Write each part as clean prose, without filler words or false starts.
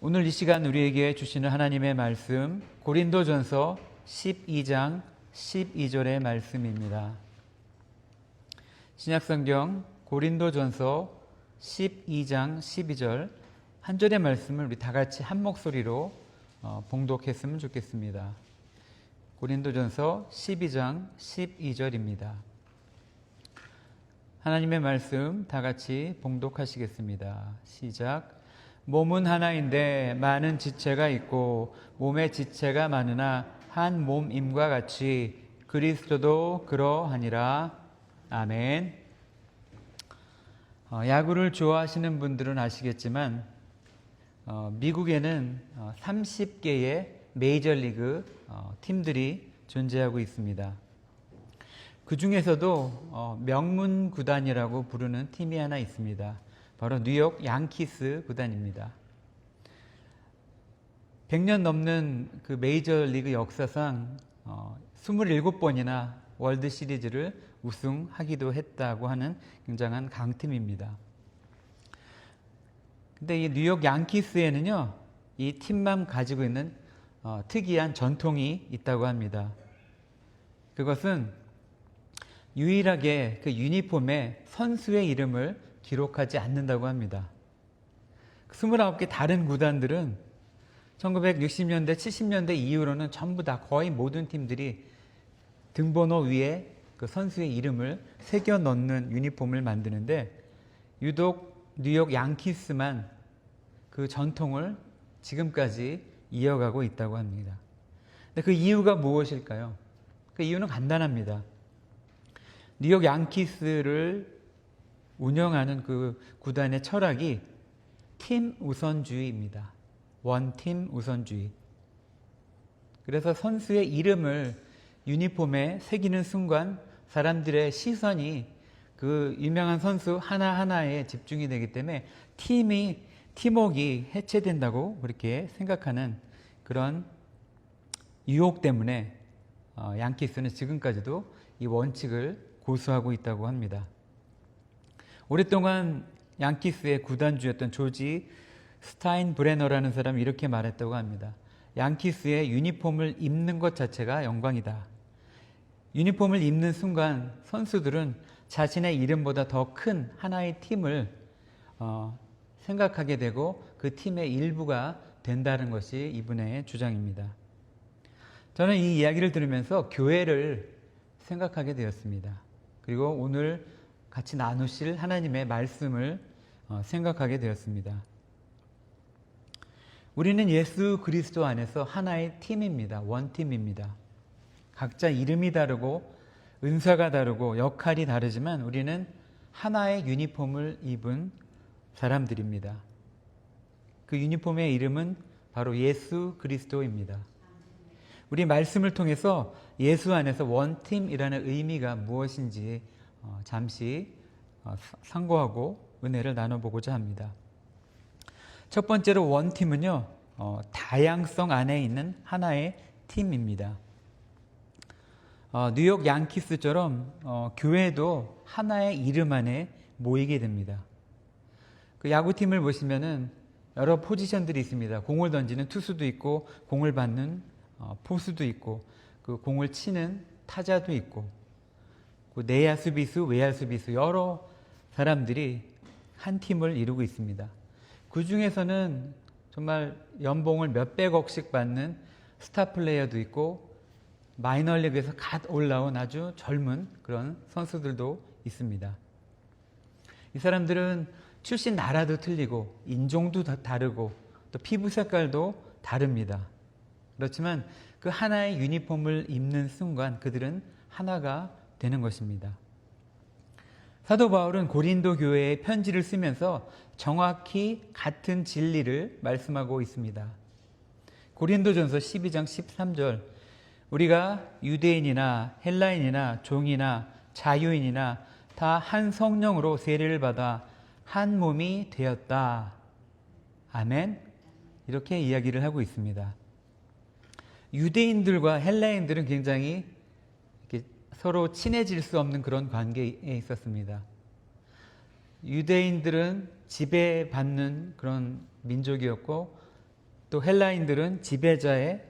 오늘 이 시간 우리에게 주시는 하나님의 말씀 고린도전서 12장 12절의 말씀입니다. 신약성경 고린도전서 12장 12절 한 절의 말씀을 우리 다 같이 한 목소리로 봉독했으면 좋겠습니다. 고린도전서 12장 12절입니다. 하나님의 말씀 다 같이 봉독하시겠습니다. 시작. 몸은 하나인데 많은 지체가 있고 몸의 지체가 많으나 한 몸임과 같이 그리스도도 그러하니라. 아멘. 야구를 좋아하시는 분들은 아시겠지만 미국에는 30개의 메이저리그 팀들이 존재하고 있습니다. 그 중에서도 명문 구단이라고 부르는 팀이 하나 있습니다. 바로 뉴욕 양키스 구단입니다. 100년 넘는 그 메이저리그 역사상 27번이나 월드 시리즈를 우승하기도 했다고 하는 굉장한 강팀입니다. 근데 이 뉴욕 양키스에는요, 이 팀만 가지고 있는 특이한 전통이 있다고 합니다. 그것은 유일하게 그 유니폼에 선수의 이름을 기록하지 않는다고 합니다. 29개 다른 구단들은 1960년대, 70년대 이후로는 전부 다 거의 모든 팀들이 등번호 위에 그 선수의 이름을 새겨 넣는 유니폼을 만드는데 유독 뉴욕 양키스만 그 전통을 지금까지 이어가고 있다고 합니다. 근데 그 이유가 무엇일까요? 그 이유는 간단합니다. 뉴욕 양키스를 운영하는 그 구단의 철학이 팀 우선주의입니다. 원팀 우선주의. 그래서 선수의 이름을 유니폼에 새기는 순간 사람들의 시선이 그 유명한 선수 하나하나에 집중이 되기 때문에 팀워크가 해체된다고 그렇게 생각하는 그런 유혹 때문에 양키스는 지금까지도 이 원칙을 고수하고 있다고 합니다. 오랫동안 양키스의 구단주였던 조지 스타인브레너라는 사람이 이렇게 말했다고 합니다. 양키스의 유니폼을 입는 것 자체가 영광이다. 유니폼을 입는 순간 선수들은 자신의 이름보다 더 큰 하나의 팀을 생각하게 되고 그 팀의 일부가 된다는 것이 이분의 주장입니다. 저는 이 이야기를 들으면서 교회를 생각하게 되었습니다. 그리고 오늘 같이 나누실 하나님의 말씀을 생각하게 되었습니다. 우리는 예수 그리스도 안에서 하나의 팀입니다. 원팀입니다. 각자 이름이 다르고 은사가 다르고 역할이 다르지만 우리는 하나의 유니폼을 입은 사람들입니다. 그 유니폼의 이름은 바로 예수 그리스도입니다. 우리 말씀을 통해서 예수 안에서 원팀이라는 의미가 무엇인지 잠시 상고하고 은혜를 나눠보고자 합니다. 첫 번째로 원팀은요, 다양성 안에 있는 하나의 팀입니다. 뉴욕 양키스처럼 교회도 하나의 이름 안에 모이게 됩니다. 그 야구팀을 보시면은 여러 포지션들이 있습니다. 공을 던지는 투수도 있고, 공을 받는 포수도 있고, 그 공을 치는 타자도 있고, 그 내야 수비수, 외야 수비수 여러 사람들이 한 팀을 이루고 있습니다. 그 중에서는 정말 연봉을 몇백억씩 받는 스타 플레이어도 있고 마이너리그에서 갓 올라온 아주 젊은 그런 선수들도 있습니다. 이 사람들은 출신 나라도 틀리고 인종도 다르고 또 피부 색깔도 다릅니다. 그렇지만 그 하나의 유니폼을 입는 순간 그들은 하나가 되는 것입니다. 사도 바울은 고린도 교회에 편지를 쓰면서 정확히 같은 진리를 말씀하고 있습니다. 고린도전서 12장 13절 우리가 유대인이나 헬라인이나 종이나 자유인이나 다 한 성령으로 세례를 받아 한 몸이 되었다. 아멘. 이렇게 이야기를 하고 있습니다. 유대인들과 헬라인들은 굉장히 서로 친해질 수 없는 그런 관계에 있었습니다. 유대인들은 지배받는 그런 민족이었고 또 헬라인들은 지배자의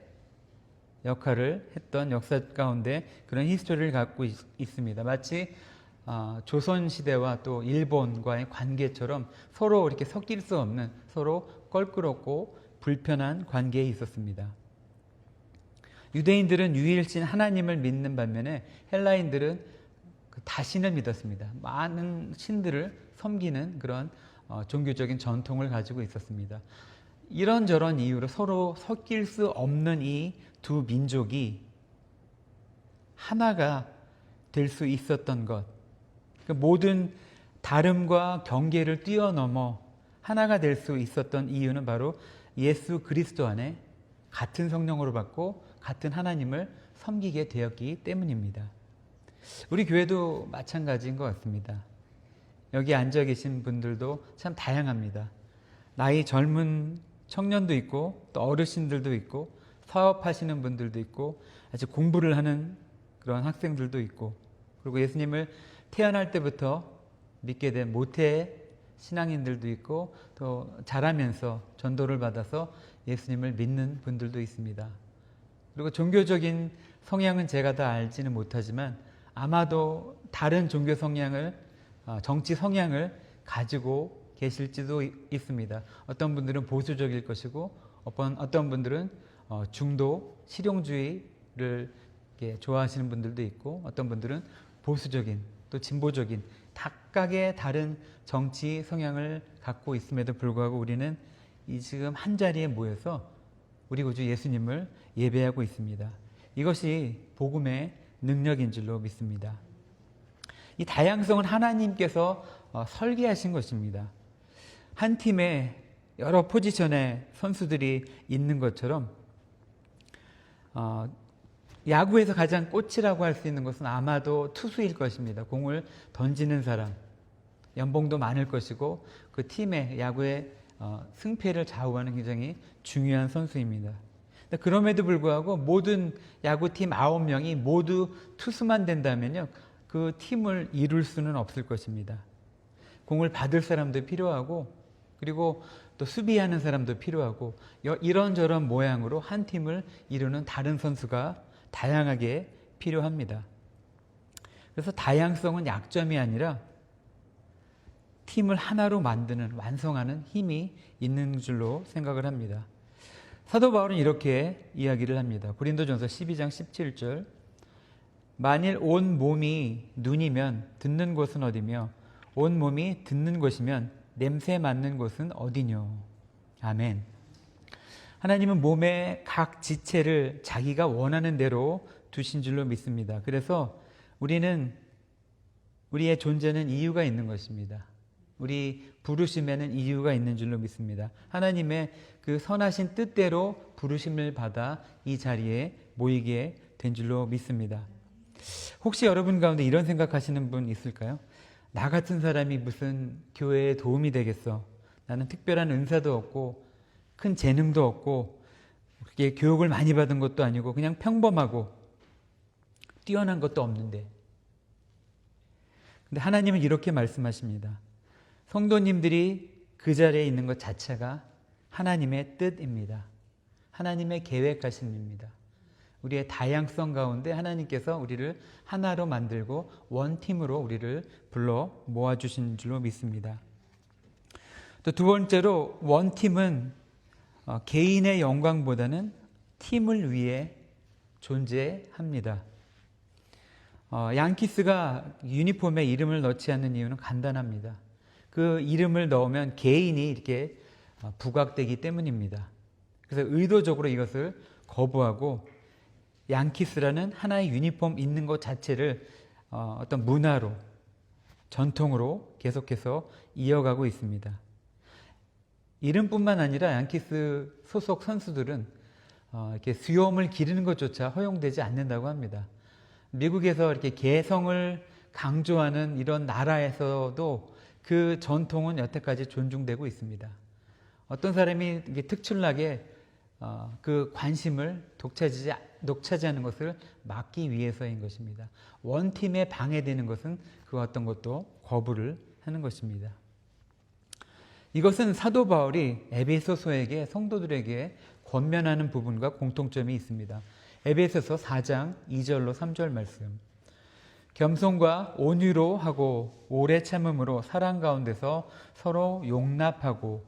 역할을 했던 역사 가운데 그런 히스토리를 갖고 있습니다. 마치 조선시대와 또 일본과의 관계처럼 서로 이렇게 섞일 수 없는, 서로 껄끄럽고 불편한 관계에 있었습니다. 유대인들은 유일신 하나님을 믿는 반면에 헬라인들은 다신을 믿었습니다. 많은 신들을 섬기는 그런 종교적인 전통을 가지고 있었습니다. 이런저런 이유로 서로 섞일 수 없는 이 두 민족이 하나가 될 수 있었던 것, 모든 다름과 경계를 뛰어넘어 하나가 될 수 있었던 이유는 바로 예수 그리스도 안에 같은 성령으로 받고 같은 하나님을 섬기게 되었기 때문입니다. 우리 교회도 마찬가지인 것 같습니다. 여기 앉아 계신 분들도 참 다양합니다. 나이 젊은 청년도 있고 또 어르신들도 있고 사업하시는 분들도 있고 아직 공부를 하는 그런 학생들도 있고, 그리고 예수님을 태어날 때부터 믿게 된 모태 신앙인들도 있고 또 자라면서 전도를 받아서 예수님을 믿는 분들도 있습니다. 그리고 종교적인 성향은 제가 다 알지는 못하지만 아마도 다른 종교 성향을, 정치 성향을 가지고 계실지도 있습니다. 어떤 분들은 보수적일 것이고 어떤 분들은 중도 실용주의를 좋아하시는 분들도 있고 어떤 분들은 보수적인 또 진보적인 각각의 다른 정치 성향을 갖고 있음에도 불구하고 우리는 이 지금 한 자리에 모여서 우리 구주 예수님을 예배하고 있습니다. 이것이 복음의 능력인 줄로 믿습니다. 이 다양성은 하나님께서 설계하신 것입니다. 한 팀에 여러 포지션의 선수들이 있는 것처럼 야구에서 가장 꽃이라고 할 수 있는 것은 아마도 투수일 것입니다. 공을 던지는 사람, 연봉도 많을 것이고 그 팀의 야구의 승패를 좌우하는 굉장히 중요한 선수입니다. 그럼에도 불구하고 모든 야구팀 9명이 모두 투수만 된다면요, 그 팀을 이룰 수는 없을 것입니다. 공을 받을 사람도 필요하고 그리고 또 수비하는 사람도 필요하고 이런저런 모양으로 한 팀을 이루는 다른 선수가 다양하게 필요합니다. 그래서 다양성은 약점이 아니라 팀을 하나로 만드는, 완성하는 힘이 있는 줄로 생각을 합니다. 사도 바울은 이렇게 이야기를 합니다. 고린도전서 12장 17절, 만일 온 몸이 눈이면 듣는 곳은 어디며 온 몸이 듣는 곳이면 냄새 맡는 곳은 어디뇨. 아멘. 하나님은 몸의 각 지체를 자기가 원하는 대로 두신 줄로 믿습니다. 그래서 우리의 존재는 이유가 있는 것입니다. 우리 부르심에는 이유가 있는 줄로 믿습니다. 하나님의 그 선하신 뜻대로 부르심을 받아 이 자리에 모이게 된 줄로 믿습니다. 혹시 여러분 가운데 이런 생각하시는 분 있을까요? 나 같은 사람이 무슨 교회에 도움이 되겠어. 나는 특별한 은사도 없고 큰 재능도 없고 그렇게 교육을 많이 받은 것도 아니고 그냥 평범하고 뛰어난 것도 없는데. 근데 하나님은 이렇게 말씀하십니다. 성도님들이 그 자리에 있는 것 자체가 하나님의 뜻입니다. 하나님의 계획하심입니다. 우리의 다양성 가운데 하나님께서 우리를 하나로 만들고 원팀으로 우리를 불러 모아주신 줄로 믿습니다. 또 두 번째로 원팀은 개인의 영광보다는 팀을 위해 존재합니다. 양키스가 유니폼에 이름을 넣지 않는 이유는 간단합니다. 그 이름을 넣으면 개인이 이렇게 부각되기 때문입니다. 그래서 의도적으로 이것을 거부하고 양키스라는 하나의 유니폼 있는 것 자체를 어떤 문화로, 전통으로 계속해서 이어가고 있습니다. 이름뿐만 아니라 양키스 소속 선수들은 이렇게 수염을 기르는 것조차 허용되지 않는다고 합니다. 미국에서 이렇게 개성을 강조하는 이런 나라에서도 그 전통은 여태까지 존중되고 있습니다. 어떤 사람이 이게 특출나게 그 관심을 독차지하는 것을 막기 위해서인 것입니다. 원팀에 방해되는 것은 그 어떤 것도 거부를 하는 것입니다. 이것은 사도 바울이 에베소서에게 성도들에게 권면하는 부분과 공통점이 있습니다. 에베소서 4장 2절로 3절 말씀. 겸손과 온유로 하고 오래 참음으로 사랑 가운데서 서로 용납하고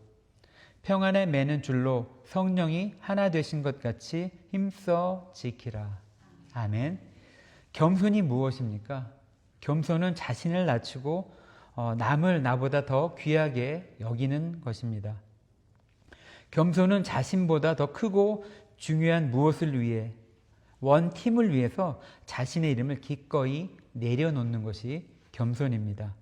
평안에 매는 줄로 성령이 하나 되신 것 같이 힘써 지키라. 아멘. 겸손이 무엇입니까? 겸손은 자신을 낮추고 남을 나보다 더 귀하게 여기는 것입니다. 겸손은 자신보다 더 크고 중요한 무엇을 위해, 원 팀을 위해서 자신의 이름을 기꺼이 내려놓는 것이 겸손입니다.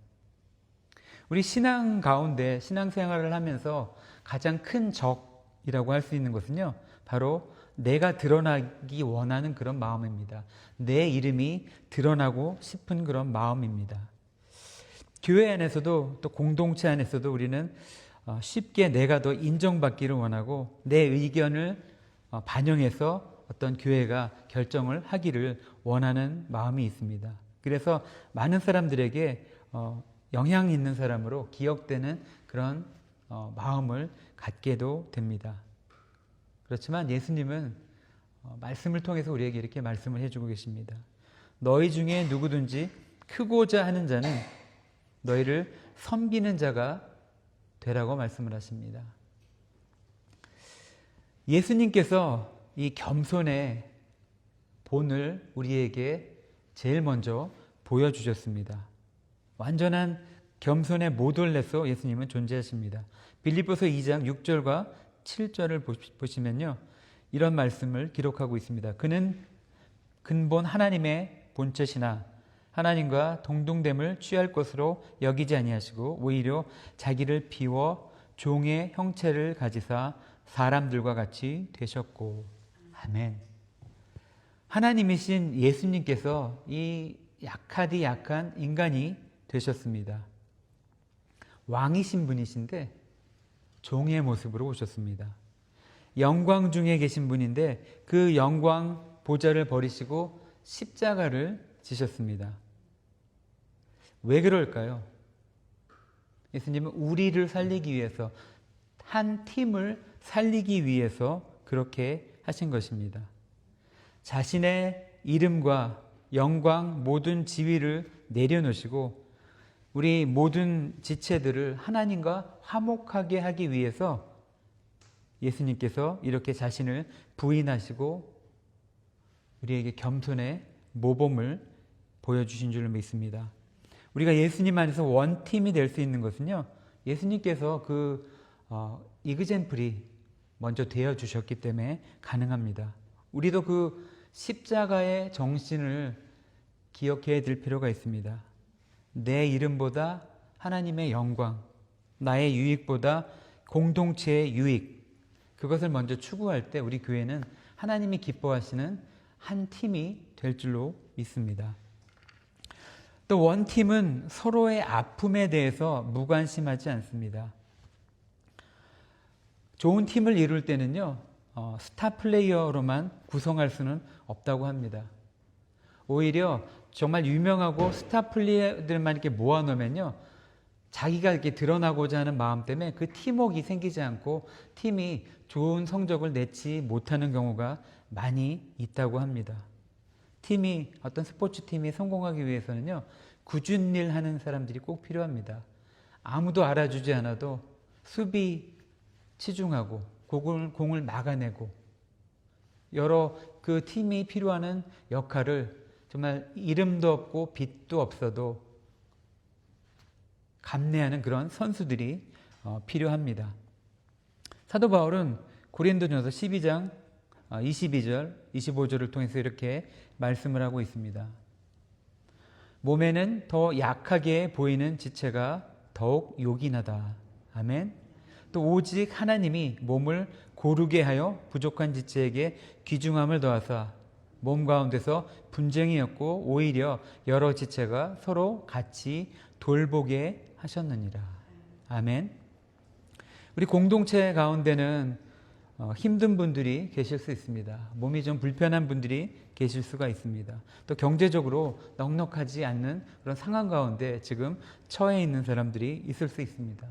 우리 신앙 가운데 신앙생활을 하면서 가장 큰 적이라고 할 수 있는 것은요, 바로 내가 드러나기 원하는 그런 마음입니다. 내 이름이 드러나고 싶은 그런 마음입니다. 교회 안에서도 또 공동체 안에서도 우리는 쉽게 내가 더 인정받기를 원하고 내 의견을 반영해서 어떤 교회가 결정을 하기를 원하는 마음이 있습니다. 그래서 많은 사람들에게 영향 있는 사람으로 기억되는 그런 마음을 갖게도 됩니다. 그렇지만 예수님은 말씀을 통해서 우리에게 이렇게 말씀을 해주고 계십니다. 너희 중에 누구든지 크고자 하는 자는 너희를 섬기는 자가 되라고 말씀을 하십니다. 예수님께서 이 겸손의 본을 우리에게 제일 먼저 보여주셨습니다. 완전한 겸손의 모델로서 예수님은 존재하십니다. 빌립보서 2장 6절과 7절을 보시면요, 이런 말씀을 기록하고 있습니다. 그는 근본 하나님의 본체시나 하나님과 동등됨을 취할 것으로 여기지 아니하시고 오히려 자기를 비워 종의 형체를 가지사 사람들과 같이 되셨고. 아멘. 하나님이신 예수님께서 이 약하디 약한 인간이 되셨습니다. 왕이신 분이신데 종의 모습으로 오셨습니다. 영광 중에 계신 분인데 그 영광 보좌를 버리시고 십자가를 지셨습니다. 왜 그럴까요? 예수님은 우리를 살리기 위해서, 한 팀을 살리기 위해서 그렇게 하신 것입니다. 자신의 이름과 영광, 모든 지위를 내려놓으시고 우리 모든 지체들을 하나님과 화목하게 하기 위해서 예수님께서 이렇게 자신을 부인하시고 우리에게 겸손의 모범을 보여주신 줄 믿습니다. 우리가 예수님 안에서 원팀이 될 수 있는 것은요, 예수님께서 그 이그젠플이 먼저 되어주셨기 때문에 가능합니다. 우리도 그 십자가의 정신을 기억해야 될 필요가 있습니다. 내 이름보다 하나님의 영광, 나의 유익보다 공동체의 유익, 그것을 먼저 추구할 때 우리 교회는 하나님이 기뻐하시는 한 팀이 될 줄로 믿습니다. 또 원팀은 서로의 아픔에 대해서 무관심하지 않습니다. 좋은 팀을 이룰 때는요, 스타 플레이어로만 구성할 수는 없다고 합니다. 오히려 정말 유명하고 스타 플레이어들만 이렇게 모아놓으면요, 자기가 이렇게 드러나고자 하는 마음 때문에 그 팀워크가 생기지 않고 팀이 좋은 성적을 내지 못하는 경우가 많이 있다고 합니다. 어떤 스포츠 팀이 성공하기 위해서는요, 굳은 일 하는 사람들이 꼭 필요합니다. 아무도 알아주지 않아도 수비 치중하고 공을 막아내고 여러 그 팀이 필요한 역할을 정말 이름도 없고 빛도 없어도 감내하는 그런 선수들이 필요합니다. 사도 바울은 고린도전서 12장 22절, 25절을 통해서 이렇게 말씀을 하고 있습니다. 몸에는 더 약하게 보이는 지체가 더욱 요긴하다. 아멘. 또 오직 하나님이 몸을 고르게 하여 부족한 지체에게 귀중함을 더하사 몸 가운데서 분쟁이 없고 오히려 여러 지체가 서로 같이 돌보게 하셨느니라. 아멘. 우리 공동체 가운데는 힘든 분들이 계실 수 있습니다. 몸이 좀 불편한 분들이 계실 수가 있습니다. 또 경제적으로 넉넉하지 않는 그런 상황 가운데 지금 처해 있는 사람들이 있을 수 있습니다.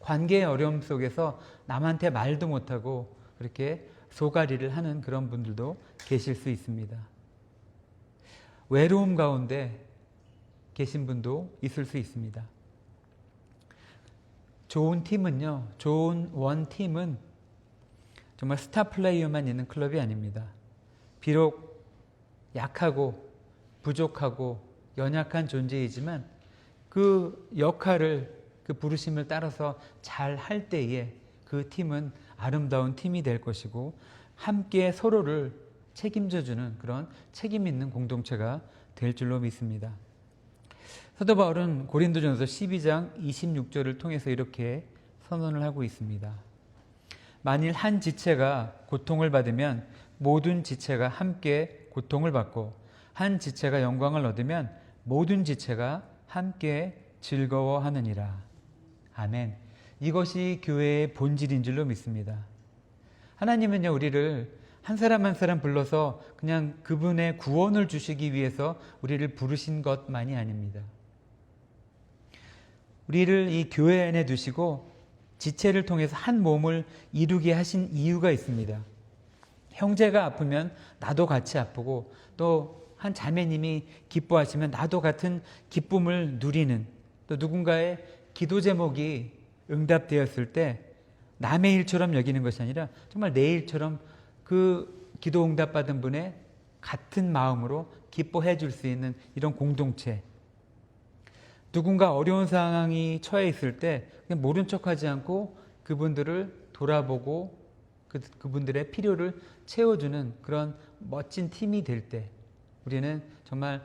관계의 어려움 속에서 남한테 말도 못하고 그렇게 소가리를 하는 그런 분들도 계실 수 있습니다. 외로움 가운데 계신 분도 있을 수 있습니다. 좋은 팀은요, 좋은 원팀은 정말 스타 플레이어만 있는 클럽이 아닙니다. 비록 약하고 부족하고 연약한 존재이지만 그 역할을, 그 부르심을 따라서 잘 할 때에 그 팀은 아름다운 팀이 될 것이고 함께 서로를 책임져주는 그런 책임 있는 공동체가 될 줄로 믿습니다. 사도 바울은 고린도전서 12장 26절을 통해서 이렇게 선언을 하고 있습니다. 만일 한 지체가 고통을 받으면 모든 지체가 함께 고통을 받고 한 지체가 영광을 얻으면 모든 지체가 함께 즐거워하느니라. 아멘. 이것이 교회의 본질인 줄로 믿습니다. 하나님은요, 우리를 한 사람 한 사람 불러서 그냥 그분의 구원을 주시기 위해서 우리를 부르신 것만이 아닙니다. 우리를 이 교회 안에 두시고 지체를 통해서 한 몸을 이루게 하신 이유가 있습니다. 형제가 아프면 나도 같이 아프고 또 한 자매님이 기뻐하시면 나도 같은 기쁨을 누리는, 또 누군가의 기도 제목이 응답되었을 때 남의 일처럼 여기는 것이 아니라 정말 내 일처럼 그 기도 응답받은 분의 같은 마음으로 기뻐해 줄 수 있는 이런 공동체. 누군가 어려운 상황이 처해 있을 때 그냥 모른 척하지 않고 그분들을 돌아보고 그분들의 필요를 채워주는 그런 멋진 팀이 될 때 우리는 정말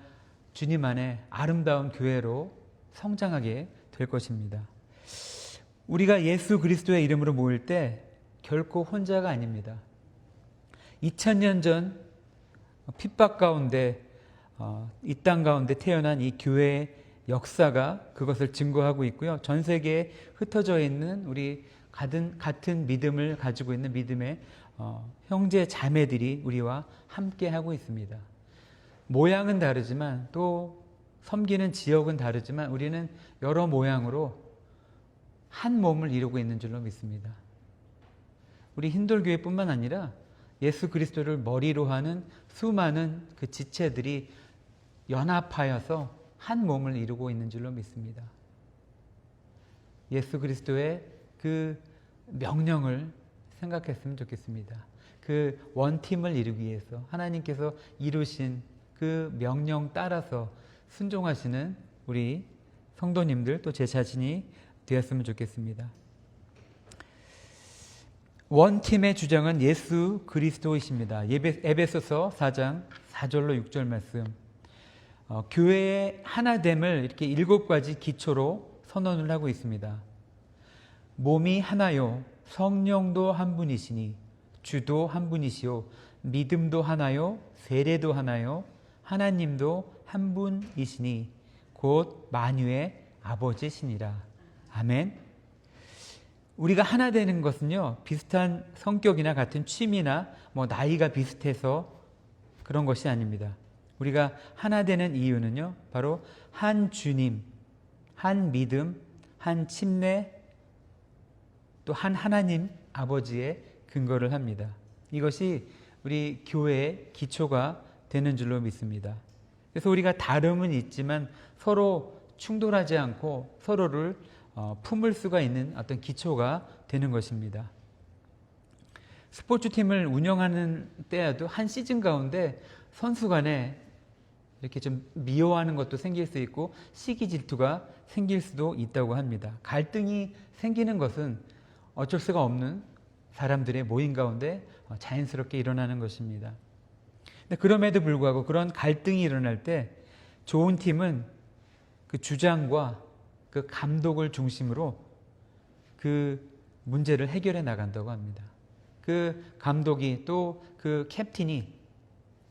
주님 안에 아름다운 교회로 성장하게 될 것입니다. 우리가 예수 그리스도의 이름으로 모일 때 결코 혼자가 아닙니다. 2000년 전 핍박 가운데 이 땅 가운데 태어난 이 교회의 역사가 그것을 증거하고 있고요. 전 세계에 흩어져 있는 우리 같은 믿음을 가지고 있는 믿음의 형제 자매들이 우리와 함께 하고 있습니다. 모양은 다르지만 또 섬기는 지역은 다르지만 우리는 여러 모양으로 한 몸을 이루고 있는 줄로 믿습니다. 우리 힌돌교회뿐만 아니라 예수 그리스도를 머리로 하는 수많은 그 지체들이 연합하여서 한 몸을 이루고 있는 줄로 믿습니다. 예수 그리스도의 그 명령을 생각했으면 좋겠습니다. 그 원팀을 이루기 위해서 하나님께서 이루신 그 명령 따라서 순종하시는 우리 성도님들 또 제 자신이 되었으면 좋겠습니다. 원팀의 주장은 예수 그리스도이십니다. 에베소서 4장 4절로 6절 말씀. 교회의 하나됨을 이렇게 7가지 기초로 선언을 하고 있습니다. 몸이 하나요, 성령도 한 분이시니, 주도 한 분이시요, 믿음도 하나요, 세례도 하나요, 하나님도 한 분이시니 곧 만유의 아버지시니라. 아멘. 우리가 하나 되는 것은요, 비슷한 성격이나 같은 취미나 나이가 비슷해서 그런 것이 아닙니다. 우리가 하나 되는 이유는요, 바로 한 주님, 한 믿음, 한 침례, 또 한 하나님 아버지의 근거를 합니다. 이것이 우리 교회의 기초가 되는 줄로 믿습니다. 그래서 우리가 다름은 있지만 서로 충돌하지 않고 서로를 품을 수가 있는 어떤 기초가 되는 것입니다. 스포츠팀을 운영하는 때에도 한 시즌 가운데 선수 간에 이렇게 좀 미워하는 것도 생길 수 있고 시기 질투가 생길 수도 있다고 합니다. 갈등이 생기는 것은 어쩔 수가 없는 사람들의 모임 가운데 자연스럽게 일어나는 것입니다. 근데 그럼에도 불구하고 그런 갈등이 일어날 때 좋은 팀은 그 주장과 그 감독을 중심으로 그 문제를 해결해 나간다고 합니다. 그 감독이 또 그 캡틴이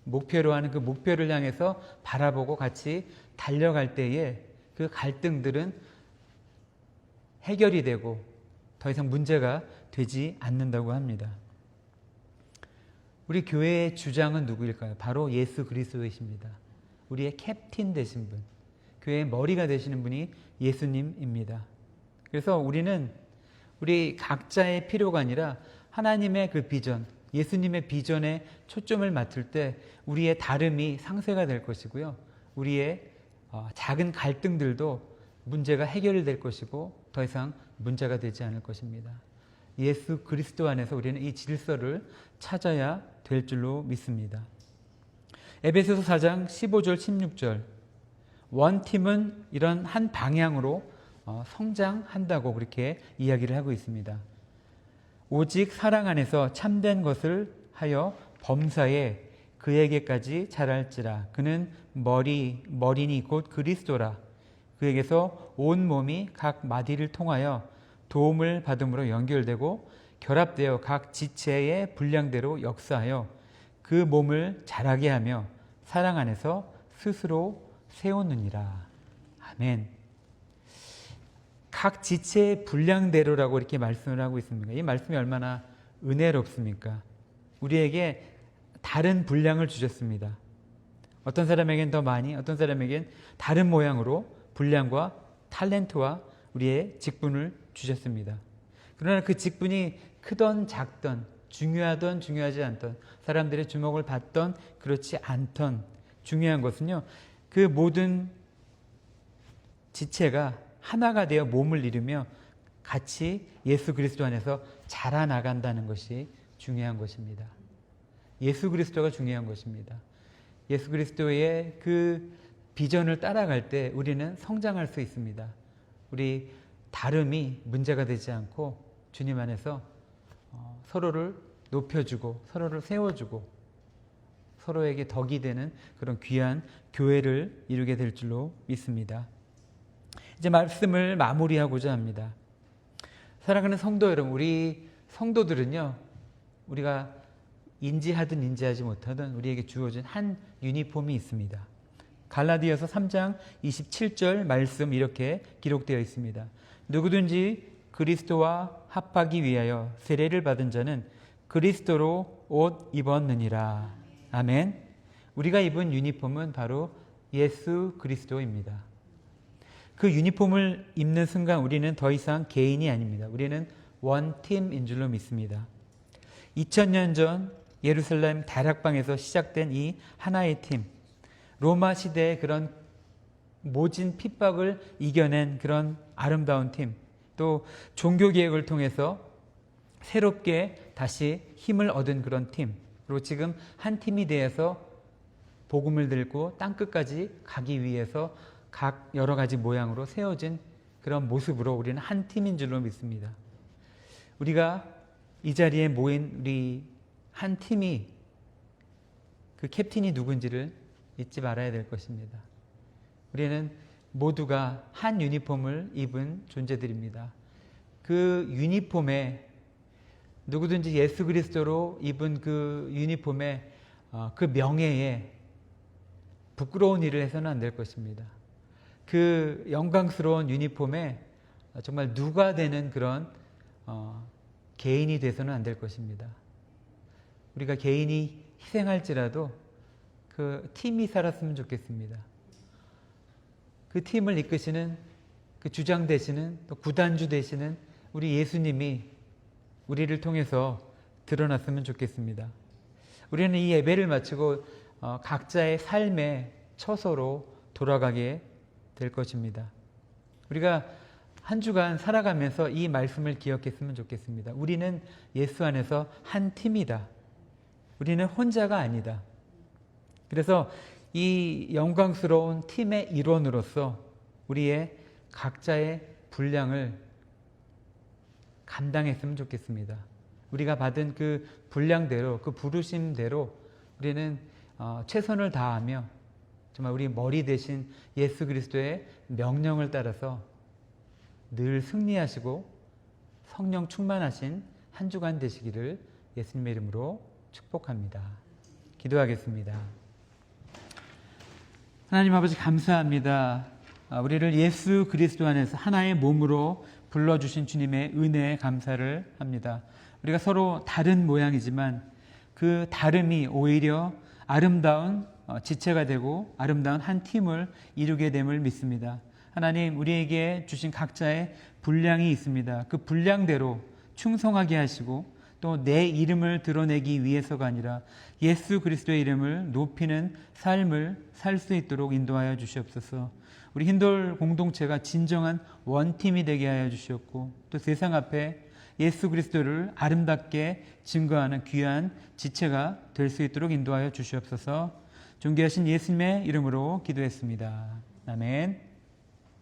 목표로 하는 그 목표를 향해서 바라보고 같이 달려갈 때에 그 갈등들은 해결이 되고 더 이상 문제가 되지 않는다고 합니다. 우리 교회의 주장은 누구일까요? 바로 예수 그리스도이십니다. 우리의 캡틴 되신 분, 교회의 머리가 되시는 분이 예수님입니다. 그래서 우리는 우리 각자의 필요가 아니라 하나님의 그 비전, 예수님의 비전에 초점을 맞출 때 우리의 다름이 상쇄가 될 것이고요. 우리의 작은 갈등들도 문제가 해결이 될 것이고 더 이상 문제가 되지 않을 것입니다. 예수 그리스도 안에서 우리는 이 질서를 찾아야 될 줄로 믿습니다. 에베소서 4장 15절 16절 원팀은 이런 한 방향으로 성장한다고 그렇게 이야기를 하고 있습니다. 오직 사랑 안에서 참된 것을 하여 범사에 그에게까지 자랄지라. 그는 머리니 곧 그리스도라. 그에게서 온 몸이 각 마디를 통하여 도움을 받음으로 연결되고 결합되어 각 지체의 분량대로 역사하여 그 몸을 자라게 하며 사랑 안에서 스스로 세우느니라. 아멘. 각 지체의 분량대로라고 이렇게 말씀을 하고 있습니다. 이 말씀이 얼마나 은혜롭습니까? 우리에게 다른 분량을 주셨습니다. 어떤 사람에겐 더 많이, 어떤 사람에겐 다른 모양으로 분량과 탤런트와 우리의 직분을 주셨습니다. 그러나 그 직분이 크던 작던, 중요하던 중요하지 않던, 사람들의 주목을 받던 그렇지 않던, 중요한 것은요, 그 모든 지체가 하나가 되어 몸을 이루며 같이 예수 그리스도 안에서 자라나간다는 것이 중요한 것입니다. 예수 그리스도가 중요한 것입니다. 예수 그리스도의 그 비전을 따라갈 때 우리는 성장할 수 있습니다. 우리 다름이 문제가 되지 않고 주님 안에서 서로를 높여주고 서로를 세워주고 서로에게 덕이 되는 그런 귀한 교회를 이루게 될 줄로 믿습니다. 이제 말씀을 마무리하고자 합니다. 사랑하는 성도 여러분, 우리 성도들은요, 우리가 인지하든 인지하지 못하든 우리에게 주어진 한 유니폼이 있습니다. 갈라디아서 3장 27절 말씀 이렇게 기록되어 있습니다. 누구든지 그리스도와 합하기 위하여 세례를 받은 자는 그리스도로 옷 입었느니라. 아멘. 우리가 입은 유니폼은 바로 예수 그리스도입니다. 그 유니폼을 입는 순간 우리는 더 이상 개인이 아닙니다. 우리는 원팀인 줄로 믿습니다. 2000년 전 예루살렘 다락방에서 시작된 이 하나의 팀, 로마 시대의 그런 모진 핍박을 이겨낸 그런 아름다운 팀, 또 종교개혁을 통해서 새롭게 다시 힘을 얻은 그런 팀, 그리고 지금 한 팀이 되어서 복음을 들고 땅끝까지 가기 위해서 각 여러 가지 모양으로 세워진 그런 모습으로 우리는 한 팀인 줄로 믿습니다. 우리가 이 자리에 모인 우리 한 팀이 그 캡틴이 누군지를 잊지 말아야 될 것입니다. 우리는 모두가 한 유니폼을 입은 존재들입니다. 그 유니폼에 누구든지 예수 그리스도로 입은 그 유니폼에 그 명예에 부끄러운 일을 해서는 안 될 것입니다. 그 영광스러운 유니폼에 정말 누가 되는 그런 개인이 돼서는 안 될 것입니다. 우리가 개인이 희생할지라도 그 팀이 살았으면 좋겠습니다. 그 팀을 이끄시는, 그 주장 되시는, 또 구단주 되시는 우리 예수님이 우리를 통해서 드러났으면 좋겠습니다. 우리는 이 예배를 마치고 각자의 삶의 처소로 돌아가게 될 것입니다. 우리가 한 주간 살아가면서 이 말씀을 기억했으면 좋겠습니다. 우리는 예수 안에서 한 팀이다. 우리는 혼자가 아니다. 그래서 이 영광스러운 팀의 일원으로서 우리의 각자의 분량을 감당했으면 좋겠습니다. 우리가 받은 그 분량대로, 그 부르심대로 우리는 최선을 다하며 정말 우리 머리 대신 예수 그리스도의 명령을 따라서 늘 승리하시고 성령 충만하신 한 주간 되시기를 예수님의 이름으로 축복합니다. 기도하겠습니다. 하나님 아버지 감사합니다. 우리를 예수 그리스도 안에서 하나의 몸으로 불러주신 주님의 은혜에 감사를 합니다. 우리가 서로 다른 모양이지만 그 다름이 오히려 아름다운 지체가 되고 아름다운 한 팀을 이루게 됨을 믿습니다. 하나님, 우리에게 주신 각자의 분량이 있습니다. 그 분량대로 충성하게 하시고 또 내 이름을 드러내기 위해서가 아니라 예수 그리스도의 이름을 높이는 삶을 살 수 있도록 인도하여 주시옵소서. 우리 힌돌 공동체가 진정한 원팀이 되게 하여 주시옵고 또 세상 앞에 예수 그리스도를 아름답게 증거하는 귀한 지체가 될 수 있도록 인도하여 주시옵소서. 존귀하신 예수님의 이름으로 기도했습니다. 아멘.